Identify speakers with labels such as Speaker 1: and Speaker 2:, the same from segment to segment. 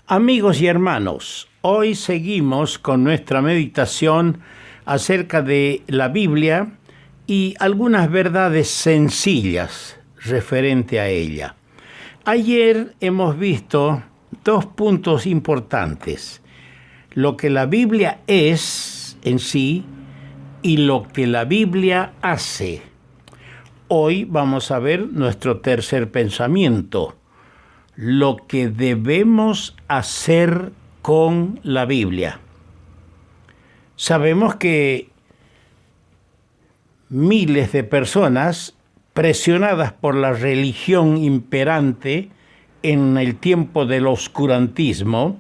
Speaker 1: Amigos y hermanos, hoy seguimos con nuestra meditación acerca de la Biblia y algunas verdades sencillas referente a ella. Ayer hemos visto dos puntos importantes: lo que la Biblia es en sí y lo que la Biblia hace. Hoy vamos a ver nuestro tercer pensamiento: lo que debemos hacer con la Biblia. Sabemos que miles de personas, presionadas por la religión imperante en el tiempo del oscurantismo,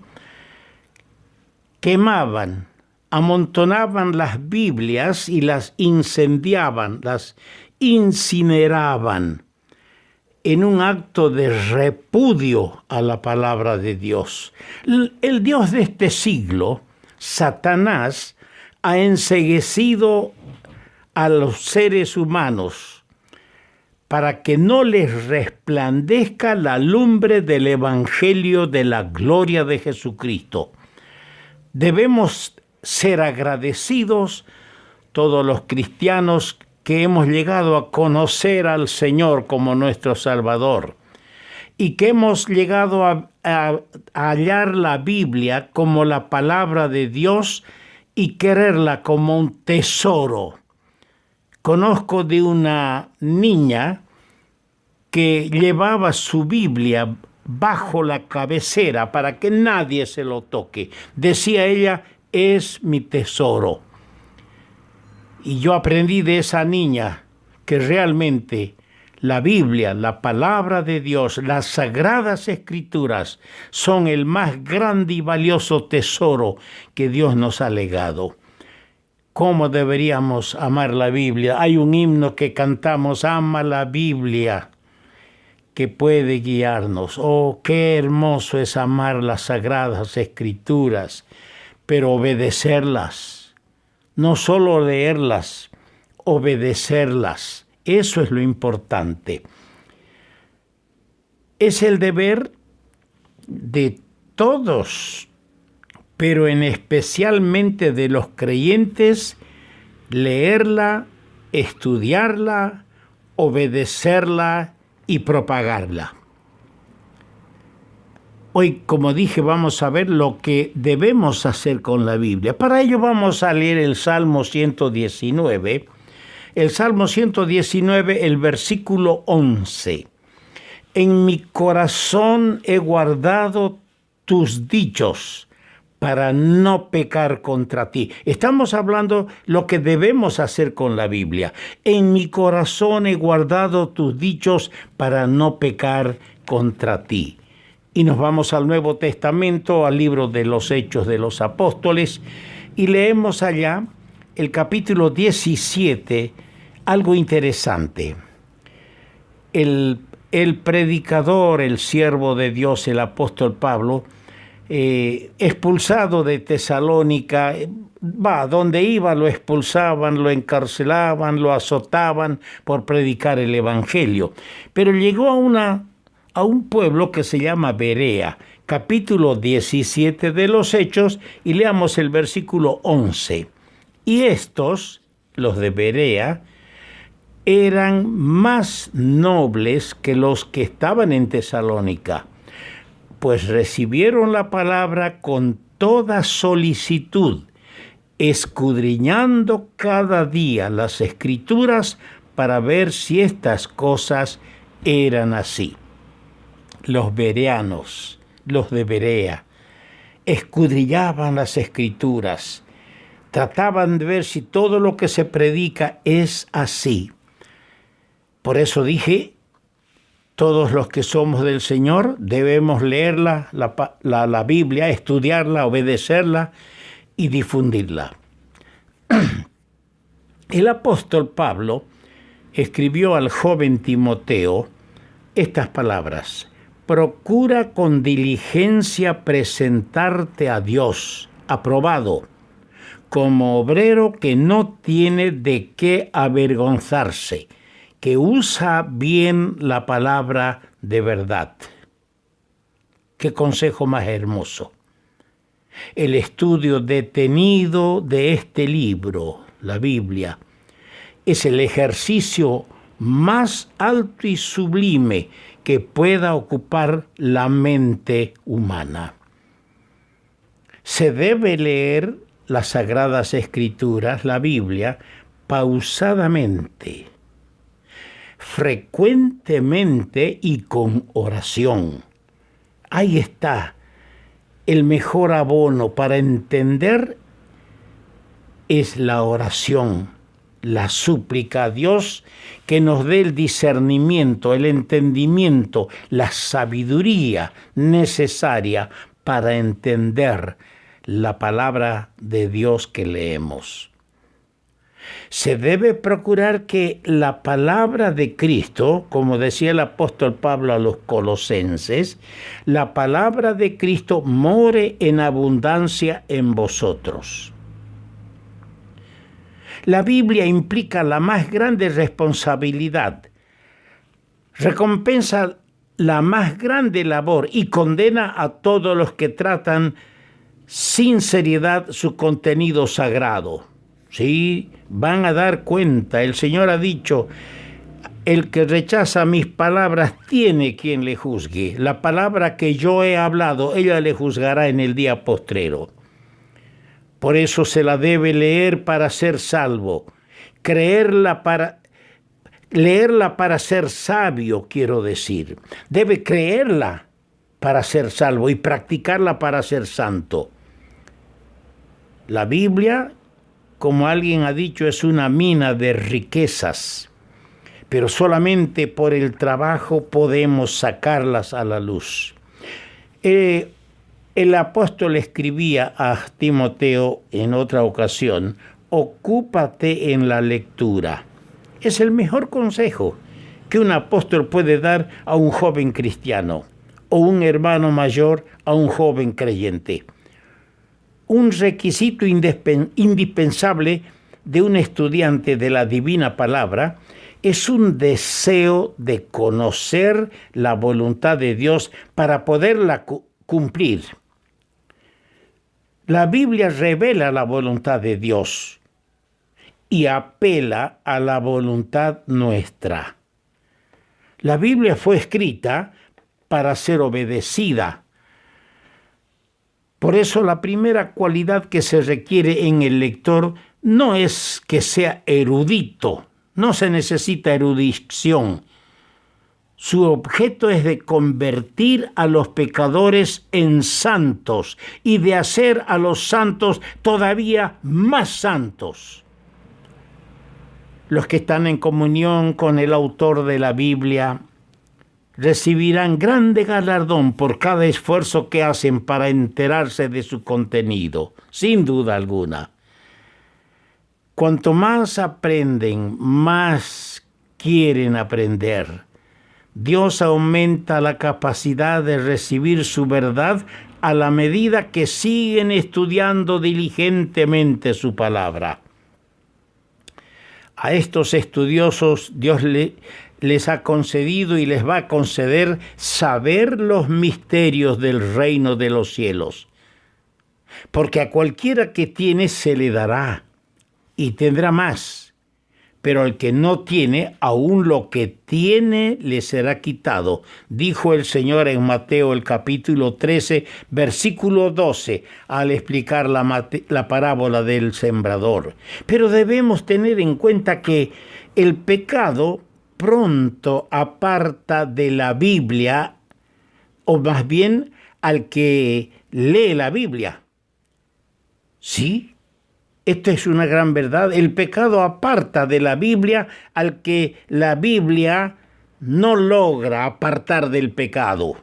Speaker 1: quemaban, amontonaban las Biblias y las incendiaban, las incineraban, en un acto de repudio a la palabra de Dios. El Dios de este siglo, Satanás, ha enceguecido a los seres humanos para que no les resplandezca la lumbre del Evangelio de la gloria de Jesucristo. Debemos ser agradecidos todos los cristianos que hemos llegado a conocer al Señor como nuestro Salvador y que hemos llegado a hallar la Biblia como la palabra de Dios y quererla como un tesoro. Conozco de una niña que llevaba su Biblia bajo la cabecera para que nadie se lo toque. Decía ella: es mi tesoro. Y yo aprendí de esa niña que realmente la Biblia, la palabra de Dios, las sagradas escrituras son el más grande y valioso tesoro que Dios nos ha legado. ¿Cómo deberíamos amar la Biblia? Hay un himno que cantamos: ama la Biblia, que puede guiarnos. Oh, qué hermoso es amar las sagradas escrituras, pero obedecerlas. No solo leerlas, obedecerlas. Eso es lo importante. Es el deber de todos, pero especialmente de los creyentes, leerla, estudiarla, obedecerla y propagarla. Hoy, como dije, vamos a ver lo que debemos hacer con la Biblia. Para ello vamos a leer el Salmo 119. El Salmo 119, el versículo 11. En mi corazón he guardado tus dichos para no pecar contra ti. Estamos hablando lo que debemos hacer con la Biblia. En mi corazón he guardado tus dichos para no pecar contra ti. Y nos vamos al Nuevo Testamento, al libro de los Hechos de los Apóstoles, y leemos allá el capítulo 17, algo interesante. El predicador, el siervo de Dios, el apóstol Pablo, expulsado de Tesalónica, donde iba lo expulsaban, lo encarcelaban, lo azotaban por predicar el Evangelio. Pero llegó a un pueblo que se llama Berea, capítulo 17 de los Hechos, y leamos el versículo 11. Y estos, los de Berea, eran más nobles que los que estaban en Tesalónica, pues recibieron la palabra con toda solicitud, escudriñando cada día las Escrituras para ver si estas cosas eran así. Los bereanos, los de Berea, escudriñaban las Escrituras, trataban de ver si todo lo que se predica es así. Por eso dije, todos los que somos del Señor debemos leerla, la Biblia, estudiarla, obedecerla y difundirla. El apóstol Pablo escribió al joven Timoteo estas palabras: procura con diligencia presentarte a Dios, aprobado, como obrero que no tiene de qué avergonzarse, que usa bien la palabra de verdad. Qué consejo más hermoso. El estudio detenido de este libro, la Biblia, es el ejercicio más alto y sublime que pueda ocupar la mente humana. Se debe leer las Sagradas Escrituras, la Biblia, pausadamente, frecuentemente y con oración. Ahí está el mejor abono para entender, es la oración, la súplica a Dios que nos dé el discernimiento, el entendimiento, la sabiduría necesaria para entender la palabra de Dios que leemos. Se debe procurar que la palabra de Cristo, como decía el apóstol Pablo a los colosenses, la palabra de Cristo more en abundancia en vosotros. La Biblia implica la más grande responsabilidad, recompensa la más grande labor y condena a todos los que tratan sin seriedad su contenido sagrado. Sí, van a dar cuenta. El Señor ha dicho, el que rechaza mis palabras tiene quien le juzgue. La palabra que yo he hablado, ella le juzgará en el día postrero. Por eso se la debe leer para ser salvo, leerla para ser sabio, quiero decir. Debe creerla para ser salvo y practicarla para ser santo. La Biblia, como alguien ha dicho, es una mina de riquezas, pero solamente por el trabajo podemos sacarlas a la luz. El apóstol escribía a Timoteo en otra ocasión, ocúpate en la lectura. Es el mejor consejo que un apóstol puede dar a un joven cristiano o un hermano mayor a un joven creyente. Un requisito indispensable de un estudiante de la divina palabra es un deseo de conocer la voluntad de Dios para poderla cumplir. La Biblia revela la voluntad de Dios y apela a la voluntad nuestra. La Biblia fue escrita para ser obedecida. Por eso la primera cualidad que se requiere en el lector no es que sea erudito, no se necesita erudición. Su objeto es de convertir a los pecadores en santos y de hacer a los santos todavía más santos. Los que están en comunión con el autor de la Biblia recibirán grande galardón por cada esfuerzo que hacen para enterarse de su contenido, sin duda alguna. Cuanto más aprenden, más quieren aprender. Dios aumenta la capacidad de recibir su verdad a la medida que siguen estudiando diligentemente su palabra. A estos estudiosos Dios les ha concedido y les va a conceder saber los misterios del reino de los cielos. Porque a cualquiera que tiene se le dará y tendrá más. Pero al que no tiene, aún lo que tiene le será quitado. Dijo el Señor en Mateo el capítulo 13, versículo 12, al explicar la parábola del sembrador. Pero debemos tener en cuenta que el pecado pronto aparta de la Biblia, o más bien al que lee la Biblia. ¿Sí? Esto es una gran verdad. El pecado aparta de la Biblia al que la Biblia no logra apartar del pecado.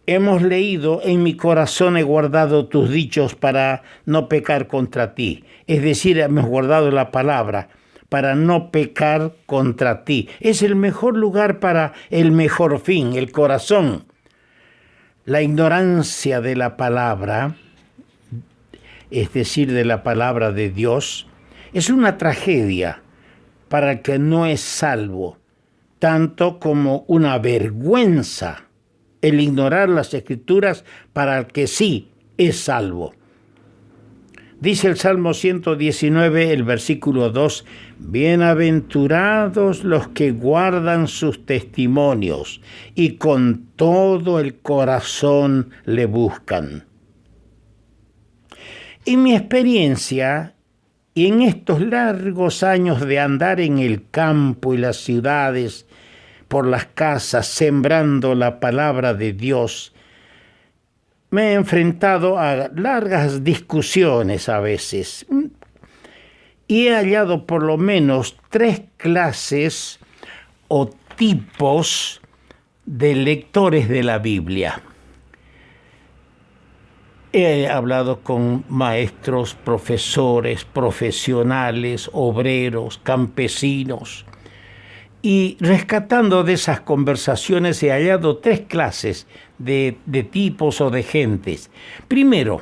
Speaker 1: Hemos leído, en mi corazón he guardado tus dichos para no pecar contra ti. Es decir, hemos guardado la palabra para no pecar contra ti. Es el mejor lugar para el mejor fin, el corazón. La ignorancia de la palabra, es decir, de la palabra de Dios, es una tragedia para el que no es salvo, tanto como una vergüenza el ignorar las Escrituras para el que sí es salvo. Dice el Salmo 119, el versículo 2, bienaventurados los que guardan sus testimonios y con todo el corazón le buscan. En mi experiencia, y en estos largos años de andar en el campo y las ciudades, por las casas, sembrando la palabra de Dios, me he enfrentado a largas discusiones a veces y he hallado por lo menos 3 clases o tipos de lectores de la Biblia. He hablado con maestros, profesores, profesionales, obreros, campesinos, y rescatando de esas conversaciones he hallado 3 clases de tipos o de gentes. Primero,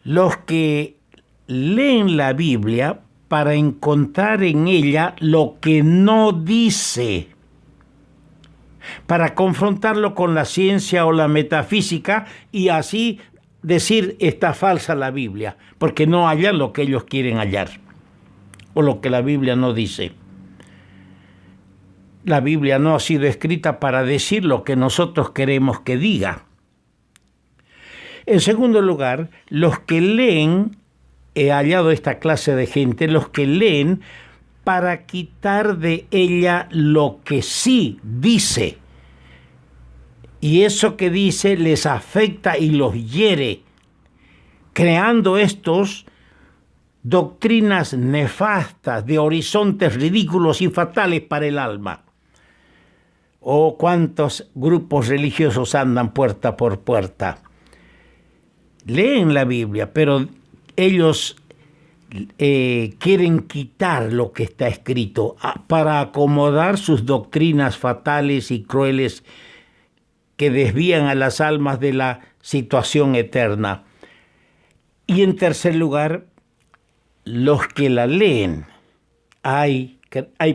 Speaker 1: los que leen la Biblia para encontrar en ella lo que no dice, para confrontarlo con la ciencia o la metafísica y así decir está falsa la Biblia, porque no hallan lo que ellos quieren hallar o lo que la Biblia no dice. La Biblia no ha sido escrita para decir lo que nosotros queremos que diga. En segundo lugar, los que leen, he hallado esta clase de gente, los que leen para quitar de ella lo que sí dice. Y eso que dice les afecta y los hiere, creando estos doctrinas nefastas de horizontes ridículos y fatales para el alma. Oh, cuántos grupos religiosos andan puerta por puerta. Leen la Biblia, pero ellos quieren quitar lo que está escrito para acomodar sus doctrinas fatales y crueles que desvían a las almas de la situación eterna. Y en tercer lugar, los que la leen. Hay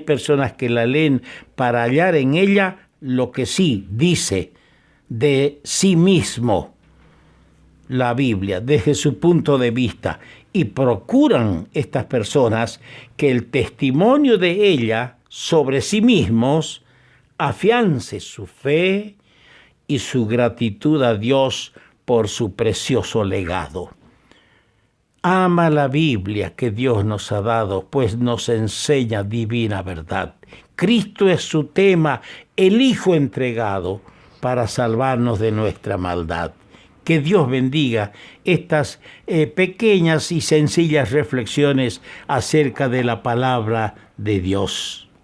Speaker 1: personas que la leen para hallar en ella lo que sí dice de sí mismo la Biblia, desde su punto de vista, y procuran estas personas que el testimonio de ella sobre sí mismos afiance su fe y su gratitud a Dios por su precioso legado. Ama la Biblia que Dios nos ha dado, pues nos enseña divina verdad. Cristo es su tema, el Hijo entregado para salvarnos de nuestra maldad. Que Dios bendiga estas pequeñas y sencillas reflexiones acerca de la palabra de Dios.